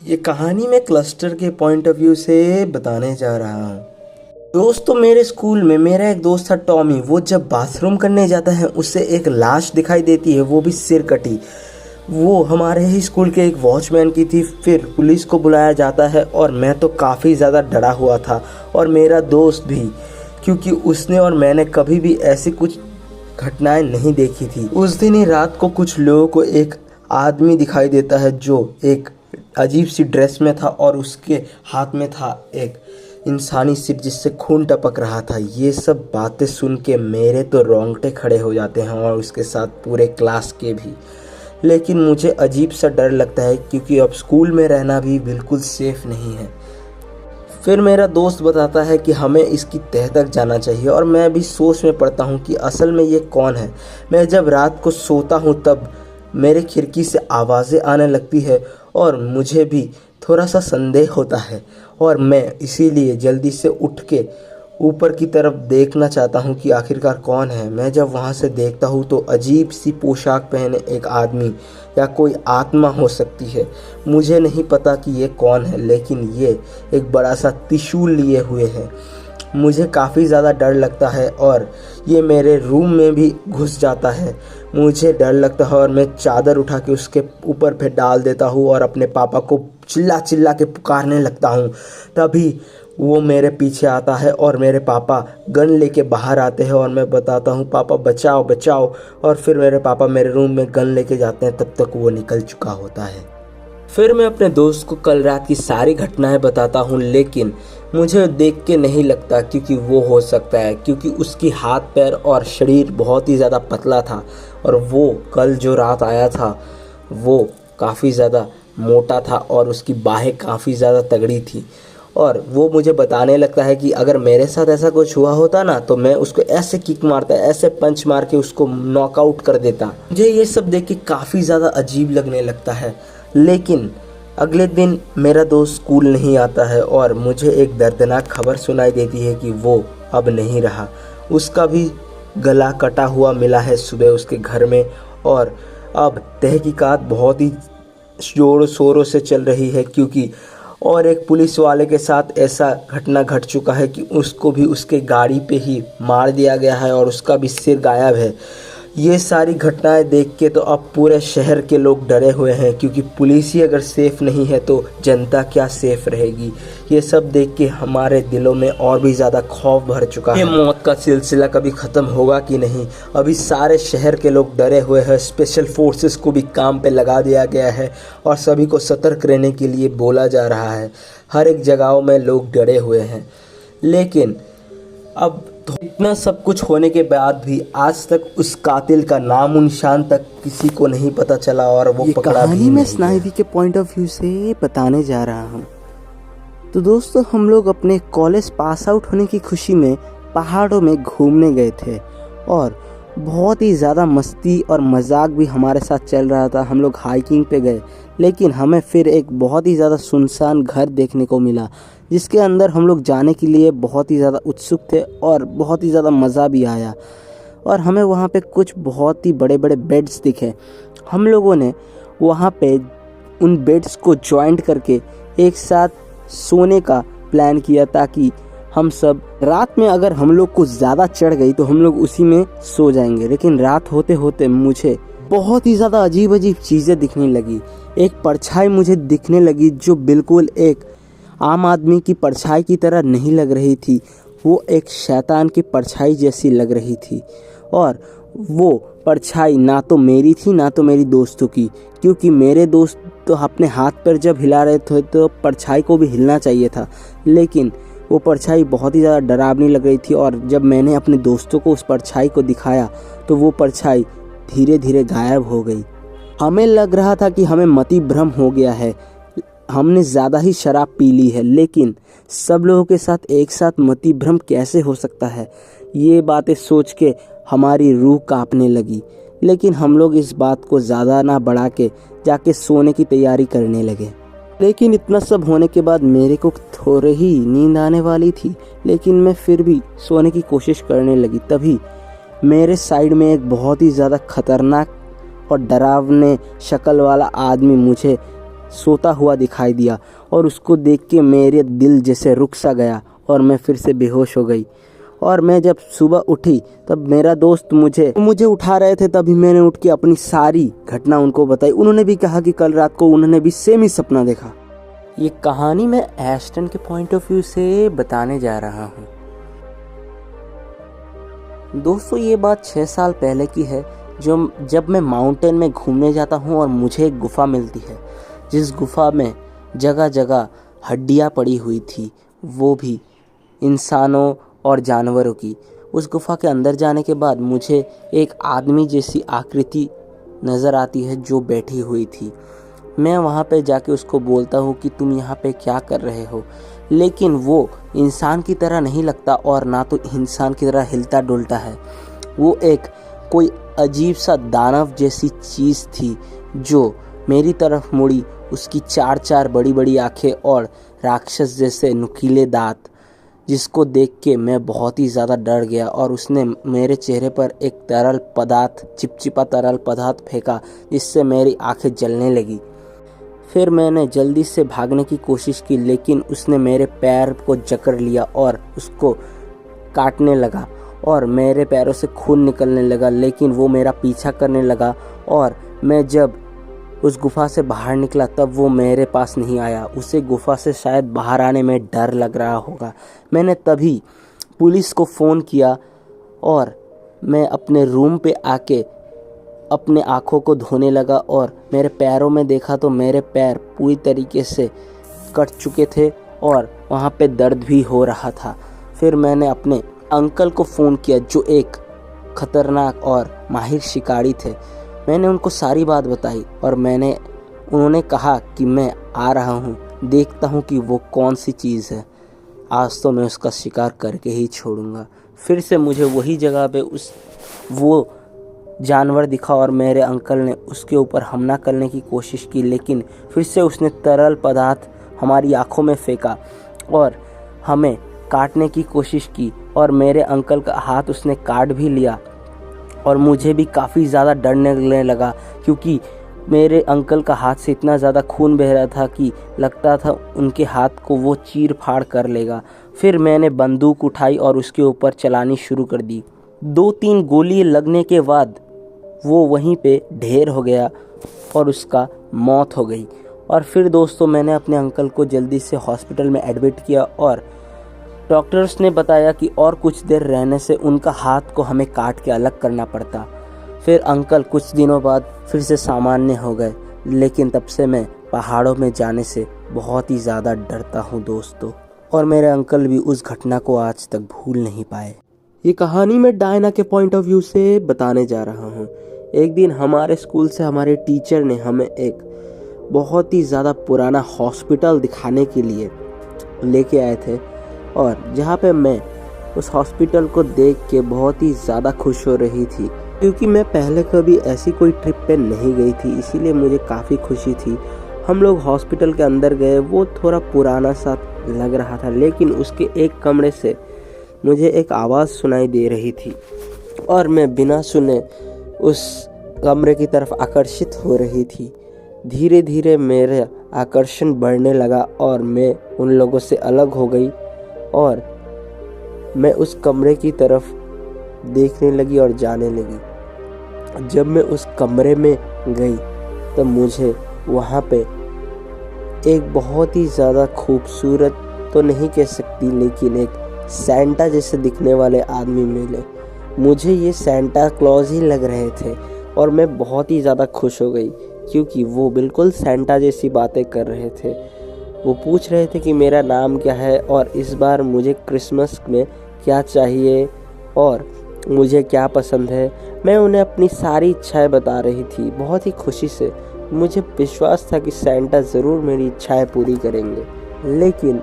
ये कहानी मैं क्लस्टर के पॉइंट ऑफ व्यू से बताने जा रहा हूँ। दोस्तों, मेरे स्कूल में मेरा एक दोस्त था टॉमी। वो जब बाथरूम करने जाता है उससे एक लाश दिखाई देती है, वो भी सिर कटी। वो हमारे ही स्कूल के एक वॉचमैन की थी। फिर पुलिस को बुलाया जाता है और मैं तो काफ़ी ज़्यादा डरा हुआ था और मेरा दोस्त भी, क्योंकि उसने और मैंने कभी भी ऐसी कुछ घटनाएं नहीं देखी थी। उस दिन ही रात को कुछ लोगों को एक आदमी दिखाई देता है जो एक अजीब सी ड्रेस में था और उसके हाथ में था एक इंसानी सिर जिससे खून टपक रहा था। ये सब बातें सुन के मेरे तो रोंगटे खड़े हो जाते हैं और उसके साथ पूरे क्लास के भी। लेकिन मुझे अजीब सा डर लगता है क्योंकि अब स्कूल में रहना भी बिल्कुल सेफ नहीं है। फिर मेरा दोस्त बताता है कि हमें इसकी तह तक जाना चाहिए और मैं भी सोच में पड़ता हूँ कि असल में ये कौन है। मैं जब रात को सोता हूँ तब मेरे खिड़की से आवाज़ें आने लगती है और मुझे भी थोड़ा सा संदेह होता है और मैं इसीलिए जल्दी से उठ के ऊपर की तरफ देखना चाहता हूँ कि आखिरकार कौन है। मैं जब वहाँ से देखता हूँ तो अजीब सी पोशाक पहने एक आदमी या कोई आत्मा हो सकती है। मुझे नहीं पता कि ये कौन है, लेकिन ये एक बड़ा सा त्रिशूल लिए हुए है। मुझे काफ़ी ज़्यादा डर लगता है और ये मेरे रूम में भी घुस जाता है। मुझे डर लगता है और मैं चादर उठा के उसके ऊपर पे डाल देता हूँ और अपने पापा को चिल्ला चिल्ला के पुकारने लगता हूँ। तभी वो मेरे पीछे आता है और मेरे पापा गन लेके बाहर आते हैं और मैं बताता हूँ पापा बचाओ बचाओ, और फिर मेरे पापा मेरे रूम में गन लेके जाते हैं। तब तक वो निकल चुका होता है। फिर मैं अपने दोस्त को कल रात की सारी घटनाएं बताता हूँ, लेकिन मुझे देख के नहीं लगता क्योंकि वो हो सकता है, क्योंकि उसकी हाथ पैर और शरीर बहुत ही ज़्यादा पतला था और वो कल जो रात आया था वो काफ़ी ज़्यादा मोटा था और उसकी बाहें काफ़ी ज़्यादा तगड़ी थी। और वो मुझे बताने लगता है कि अगर मेरे साथ ऐसा कुछ हुआ होता ना तो मैं उसको ऐसे किक मारता, ऐसे पंच मार के उसको नॉकआउट कर देता। मुझे ये सब देख के काफ़ी ज़्यादा अजीब लगने लगता है। लेकिन अगले दिन मेरा दोस्त स्कूल नहीं आता है और मुझे एक दर्दनाक खबर सुनाई देती है कि वो अब नहीं रहा। उसका भी गला कटा हुआ मिला है सुबह उसके घर में और अब तहकीकात बहुत ही जोरों शोरों से चल रही है, क्योंकि और एक पुलिस वाले के साथ ऐसा घटना घट चुका है कि उसको भी उसके गाड़ी पे ही मार दिया गया है और उसका भी सिर गायब है। ये सारी घटनाएं देख के तो अब पूरे शहर के लोग डरे हुए हैं, क्योंकि पुलिस ही अगर सेफ नहीं है तो जनता क्या सेफ रहेगी। ये सब देख के हमारे दिलों में और भी ज़्यादा खौफ भर चुका है। ये मौत का सिलसिला कभी ख़त्म होगा कि नहीं। अभी सारे शहर के लोग डरे हुए हैं। स्पेशल फोर्सेस को भी काम पे लगा दिया गया है और सभी को सतर्क रहने के लिए बोला जा रहा है। हर एक जगहों में लोग डरे हुए हैं। लेकिन अब तो इतना सब कुछ होने के बाद भी आज तक उस कातिल का नामो निशान तक किसी को नहीं पता चला और वो पकड़ा भी नहीं। मैं स्नाइवी के पॉइंट ऑफ व्यू से बताने जा रहा हूँ। तो दोस्तों, हम लोग अपने कॉलेज पास आउट होने की खुशी में पहाड़ों में घूमने गए थे और बहुत ही ज़्यादा मस्ती और मजाक भी हमारे साथ चल रहा था। हम लोग हाइकिंग पे गए, लेकिन हमें फिर एक बहुत ही ज़्यादा सुनसान घर देखने को मिला जिसके अंदर हम लोग जाने के लिए बहुत ही ज़्यादा उत्सुक थे और बहुत ही ज़्यादा मज़ा भी आया। और हमें वहाँ पे कुछ बहुत ही बड़े बड़े बेड्स दिखे। हम लोगों ने वहाँ पे उन बेड्स को जॉइंट करके एक साथ सोने का प्लान किया ताकि हम सब रात में अगर हम लोग को ज़्यादा चढ़ गई तो हम लोग उसी में सो जाएंगे। लेकिन रात होते होते मुझे बहुत ही ज़्यादा अजीब अजीब चीज़ें दिखने लगी। एक परछाई मुझे दिखने लगी जो बिल्कुल एक आम आदमी की परछाई की तरह नहीं लग रही थी। वो एक शैतान की परछाई जैसी लग रही थी और वो परछाई ना तो मेरी थी ना तो मेरी दोस्तों की, क्योंकि मेरे दोस्त तो अपने हाथ पैर जब हिला रहे थे तो परछाई को भी हिलना चाहिए था। लेकिन वो परछाई बहुत ही ज़्यादा डरावनी लग रही थी और जब मैंने अपने दोस्तों को उस परछाई को दिखाया तो वो परछाई धीरे धीरे गायब हो गई। हमें लग रहा था कि हमें मति भ्रम हो गया है, हमने ज़्यादा ही शराब पी ली है। लेकिन सब लोगों के साथ एक साथ मति भ्रम कैसे हो सकता है, ये बातें सोच के हमारी रूह कांपने लगी। लेकिन हम लोग इस बात को ज़्यादा ना बढ़ा के जाके सोने की तैयारी करने लगे। लेकिन इतना सब होने के बाद मेरे को थोड़ी ही नींद आने वाली थी, लेकिन मैं फिर भी सोने की कोशिश करने लगी। तभी मेरे साइड में एक बहुत ही ज़्यादा खतरनाक और डरावने शक्ल वाला आदमी मुझे सोता हुआ दिखाई दिया और उसको देख के मेरे दिल जैसे रुक सा गया और मैं फिर से बेहोश हो गई। और मैं जब सुबह उठी तब मेरा दोस्त मुझे उठा रहे थे, तभी मैंने उठ के अपनी सारी घटना उनको बताई। उन्होंने भी कहा कि कल रात को उन्होंने भी सेम ही सपना देखा। ये कहानी मैं एस्टन के पॉइंट ऑफ व्यू से बताने जा रहा हूँ। दोस्तों ये बात 6 साल पहले की है, जब मैं माउंटेन में घूमने जाता हूँ और मुझे एक गुफ़ा मिलती है, जिस गुफ़ा में जगह जगह हड्डियाँ पड़ी हुई थी, वो भी इंसानों और जानवरों की। उस गुफ़ा के अंदर जाने के बाद मुझे एक आदमी जैसी आकृति नज़र आती है जो बैठी हुई थी। मैं वहाँ पे जाके उसको बोलता हूँ कि तुम यहाँ पे क्या कर रहे हो, लेकिन वो इंसान की तरह नहीं लगता और ना तो इंसान की तरह हिलता डुलता है। वो एक कोई अजीब सा दानव जैसी चीज़ थी जो मेरी तरफ मुड़ी। उसकी 4 बड़ी बड़ी आँखें और राक्षस जैसे नुकीले दांत, जिसको देख के मैं बहुत ही ज़्यादा डर गया और उसने मेरे चेहरे पर एक तरल पदार्थ, चिपचिपा तरल पदार्थ फेंका, जिससे मेरी आंखें जलने लगी। फिर मैंने जल्दी से भागने की कोशिश की, लेकिन उसने मेरे पैर को जकड़ लिया और उसको काटने लगा और मेरे पैरों से खून निकलने लगा। लेकिन वो मेरा पीछा करने लगा और मैं जब उस गुफ़ा से बाहर निकला तब वो मेरे पास नहीं आया। उसे गुफ़ा से शायद बाहर आने में डर लग रहा होगा। मैंने तभी पुलिस को फ़ोन किया और मैं अपने रूम पे आके अपने आँखों को धोने लगा और मेरे पैरों में देखा तो मेरे पैर पूरी तरीके से कट चुके थे और वहाँ पे दर्द भी हो रहा था। फिर मैंने अपने अंकल को फ़ोन किया जो एक ख़तरनाक और माहिर शिकारी थे। मैंने उनको सारी बात बताई और उन्होंने कहा कि मैं आ रहा हूँ, देखता हूँ कि वो कौन सी चीज़ है। आज तो मैं उसका शिकार करके ही छोड़ूंगा। फिर से मुझे वही जगह पे वो जानवर दिखा और मेरे अंकल ने उसके ऊपर हमला करने की कोशिश की, लेकिन फिर से उसने तरल पदार्थ हमारी आँखों में फेंका और हमें काटने की कोशिश की और मेरे अंकल का हाथ उसने काट भी लिया। और मुझे भी काफ़ी ज़्यादा डर लगने लगा, क्योंकि मेरे अंकल का हाथ से इतना ज़्यादा खून बह रहा था कि लगता था उनके हाथ को वो चीर फाड़ कर लेगा। फिर मैंने बंदूक उठाई और उसके ऊपर चलानी शुरू कर दी। 2-3 गोली लगने के बाद वो वहीं पे ढेर हो गया और उसका मौत हो गई। और फिर दोस्तों मैंने अपने अंकल को जल्दी से हॉस्पिटल में एडमिट किया और डॉक्टर्स ने बताया कि और कुछ देर रहने से उनका हाथ को हमें काट के अलग करना पड़ता। फिर अंकल कुछ दिनों बाद फिर से सामान्य हो गए, लेकिन तब से मैं पहाड़ों में जाने से बहुत ही ज़्यादा डरता हूँ दोस्तों। और मेरे अंकल भी उस घटना को आज तक भूल नहीं पाए। ये कहानी मैं डायना के पॉइंट ऑफ व्यू से बताने जा रहा हूँ। एक दिन हमारे स्कूल से हमारे टीचर ने हमें एक बहुत ही ज़्यादा पुराना हॉस्पिटल दिखाने के लिए लेके आए थे और जहाँ पे मैं उस हॉस्पिटल को देख के बहुत ही ज़्यादा खुश हो रही थी, क्योंकि मैं पहले कभी ऐसी कोई ट्रिप पे नहीं गई थी, इसीलिए मुझे काफ़ी खुशी थी। हम लोग हॉस्पिटल के अंदर गए, वो थोड़ा पुराना सा लग रहा था, लेकिन उसके एक कमरे से मुझे एक आवाज़ सुनाई दे रही थी और मैं बिना सुने उस कमरे की तरफ आकर्षित हो रही थी। धीरे धीरे मेरा आकर्षण बढ़ने लगा और मैं उन लोगों से अलग हो गई और मैं उस कमरे की तरफ देखने लगी और जाने लगी। जब मैं उस कमरे में गई तब मुझे वहाँ पे एक बहुत ही ज़्यादा खूबसूरत तो नहीं कह सकती, लेकिन एक सैंटा जैसे दिखने वाले आदमी मिले। मुझे ये सैंटा क्लॉज ही लग रहे थे और मैं बहुत ही ज़्यादा खुश हो गई, क्योंकि वो बिल्कुल सैंटा जैसी बातें कर रहे थे। वो पूछ रहे थे कि मेरा नाम क्या है और इस बार मुझे क्रिसमस में क्या चाहिए और मुझे क्या पसंद है। मैं उन्हें अपनी सारी इच्छाएं बता रही थी बहुत ही खुशी से। मुझे विश्वास था कि सैंटा ज़रूर मेरी इच्छाएं पूरी करेंगे, लेकिन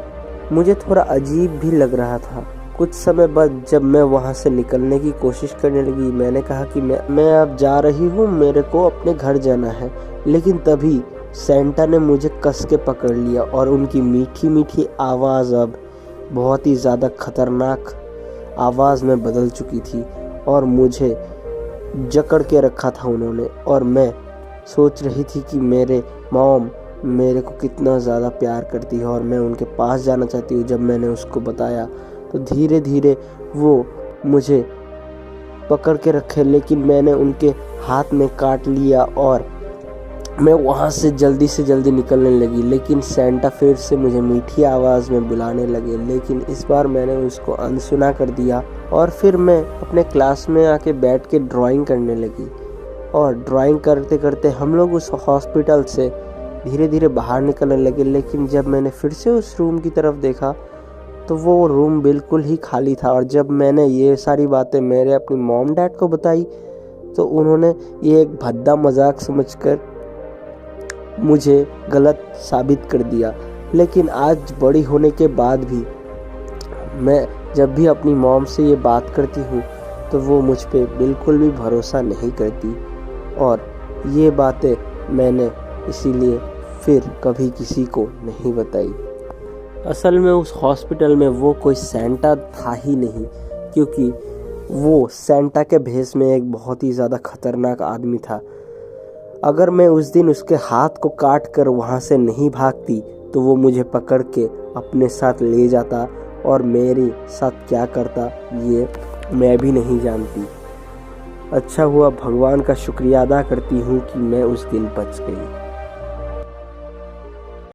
मुझे थोड़ा अजीब भी लग रहा था। कुछ समय बाद जब मैं वहाँ से निकलने की कोशिश करने लगी, मैंने कहा कि मैं अब जा रही हूँ, मेरे को अपने घर जाना है। लेकिन तभी सैंटा ने मुझे कस के पकड़ लिया और उनकी मीठी मीठी आवाज़ अब बहुत ही ज़्यादा खतरनाक आवाज़ में बदल चुकी थी और मुझे जकड़ के रखा था उन्होंने। और मैं सोच रही थी कि मेरे मॉम मेरे को कितना ज़्यादा प्यार करती है और मैं उनके पास जाना चाहती हूँ। जब मैंने उसको बताया तो धीरे धीरे वो मुझे पकड़ के रखे, लेकिन मैंने उनके हाथ में काट लिया और मैं वहाँ से जल्दी निकलने लगी। लेकिन सेंटा फिर से मुझे मीठी आवाज़ में बुलाने लगे, लेकिन इस बार मैंने उसको अनसुना कर दिया और फिर मैं अपने क्लास में आके बैठ के ड्राइंग करने लगी। और ड्राइंग करते करते हम लोग उस हॉस्पिटल से धीरे धीरे बाहर निकलने लगे। लेकिन जब मैंने फिर से उस रूम की तरफ देखा तो वो रूम बिल्कुल ही खाली था। और जब मैंने ये सारी बातें मेरे अपनी मॉम डैड को बताई तो उन्होंने ये एक भद्दा मजाक समझकर मुझे गलत साबित कर दिया। लेकिन आज बड़ी होने के बाद भी मैं जब भी अपनी मॉम से ये बात करती हूँ तो वो मुझ पे बिल्कुल भी भरोसा नहीं करती। और ये बातें मैंने इसीलिए फिर कभी किसी को नहीं बताई। असल में उस हॉस्पिटल में वो कोई सेंटा था ही नहीं, क्योंकि वो सेंटा के भेष में एक बहुत ही ज़्यादा खतरनाक आदमी था। अगर मैं उस दिन उसके हाथ को काट कर वहाँ से नहीं भागती तो वो मुझे पकड़ के अपने साथ ले जाता और मेरे साथ क्या करता ये मैं भी नहीं जानती। अच्छा हुआ, भगवान का शुक्रिया अदा करती हूँ कि मैं उस दिन बच गई।